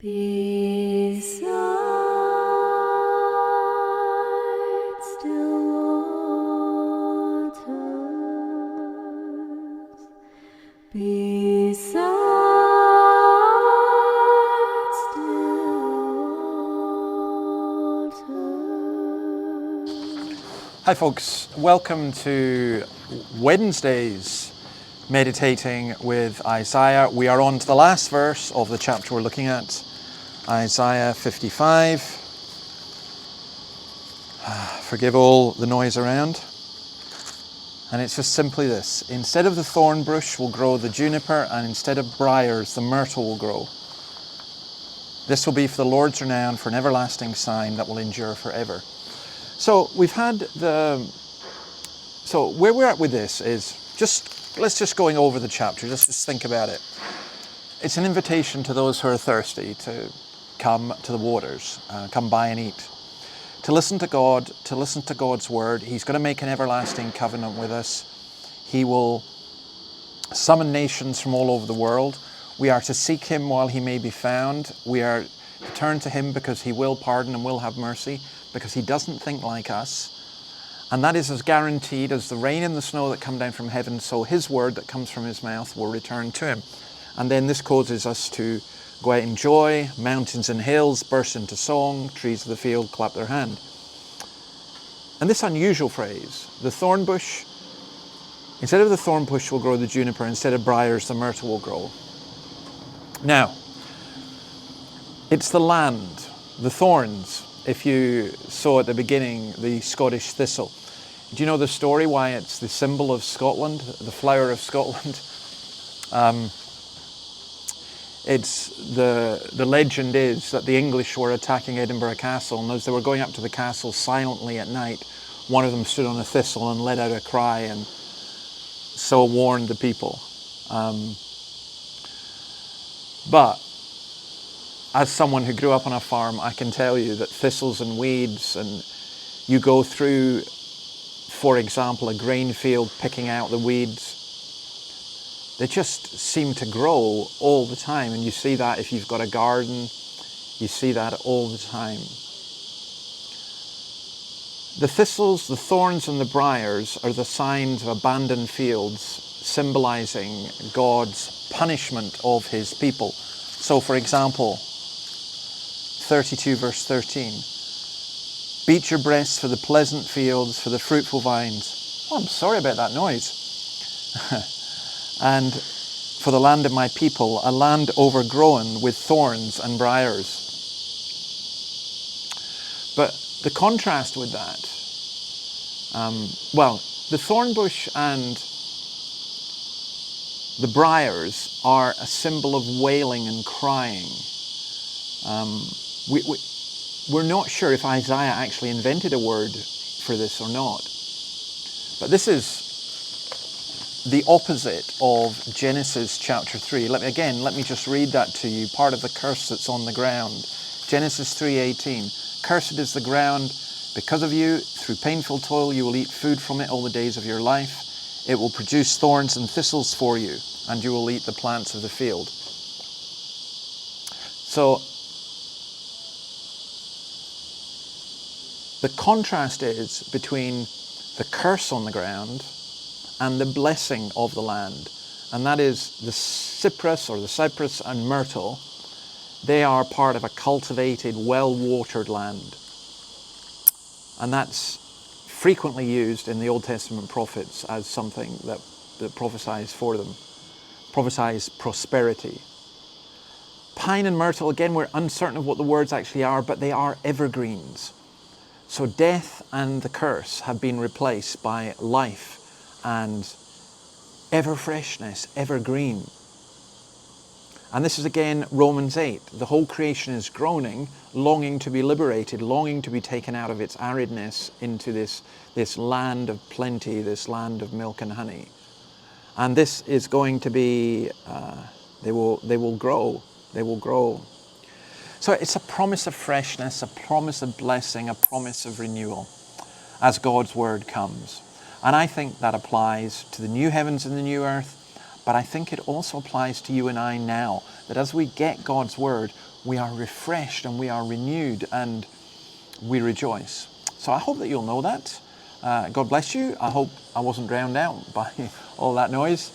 Beside still waters, beside still waters. Hi folks, welcome to Wednesday's Meditating with Isaiah. We are on to the last verse of the chapter we're looking at, Isaiah 55. Forgive all the noise around. And it's just simply this: instead of the thorn bush will grow the juniper, and instead of briars the myrtle will grow. This will be for the Lord's renown, for an everlasting sign that will endure forever. So we've had so where we're at with this is let's just going over the chapter, just think about it. It's an invitation to those who are thirsty to come to the waters, come by and eat, to listen to God, to listen to God's word. He's going to make an everlasting covenant with us. He will summon nations from all over the world. We are to seek him while he may be found. We are to turn to him because he will pardon and will have mercy, because he doesn't think like us. And that is as guaranteed as the rain and the snow that come down from heaven, so his word that comes from his mouth will return to him. And then this causes us to go out in joy, mountains and hills burst into song, trees of the field clap their hand. And this unusual phrase, the thorn bush, instead of the thorn bush will grow the juniper, instead of briars the myrtle will grow. Now, it's the land, the thorns. If you saw at the beginning the Scottish thistle. Do you know the story why it's the symbol of Scotland, the flower of Scotland? It's the legend is that the English were attacking Edinburgh Castle, and as they were going up to the castle silently at night, one of them stood on a thistle and let out a cry and so warned the people. But as someone who grew up on a farm, I can tell you that thistles and weeds, and you go through, for example, a grain field picking out the weeds, they just seem to grow all the time. And you see that if you've got a garden, you see that all the time. The thistles, the thorns and the briars are the signs of abandoned fields, symbolizing God's punishment of his people. So for example, 32 verse 13. Beat your breasts for the pleasant fields, for the fruitful vines. Oh, I'm sorry about that noise. And for the land of my people, a land overgrown with thorns and briars. But the contrast with that, the thorn bush and the briars are a symbol of wailing and crying. We're not sure if Isaiah actually invented a word for this or not. But this is the opposite of Genesis chapter 3. Let me just read that to you, part of the curse that's on the ground. Genesis 3:18. Cursed is the ground because of you. Through painful toil you will eat food from it all the days of your life. It will produce thorns and thistles for you, and you will eat the plants of the field. So the contrast is between the curse on the ground and the blessing of the land. And that is the cypress and myrtle. They are part of a cultivated, well-watered land. And that's frequently used in the Old Testament prophets as something that prophesies for them, prophesies prosperity. Pine and myrtle, again, we're uncertain of what the words actually are, but they are evergreens. So death and the curse have been replaced by life and ever freshness, evergreen. And this is again Romans 8. The whole creation is groaning, longing to be liberated, longing to be taken out of its aridness into this land of plenty, this land of milk and honey. And this is going to be, they will grow. So it's a promise of freshness, a promise of blessing, a promise of renewal as God's word comes. And I think that applies to the new heavens and the new earth, but I think it also applies to you and I now, that as we get God's word, we are refreshed and we are renewed and we rejoice. So I hope that you'll know that. God bless you. I hope I wasn't drowned out by all that noise.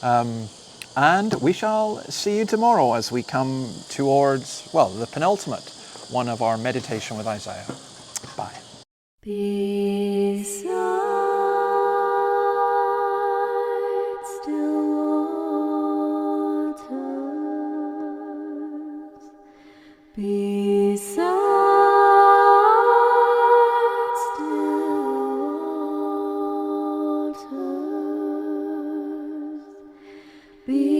And we shall see you tomorrow as we come towards, well, the penultimate one of our meditation with Isaiah. Bye. Beside still waters, beside still waters,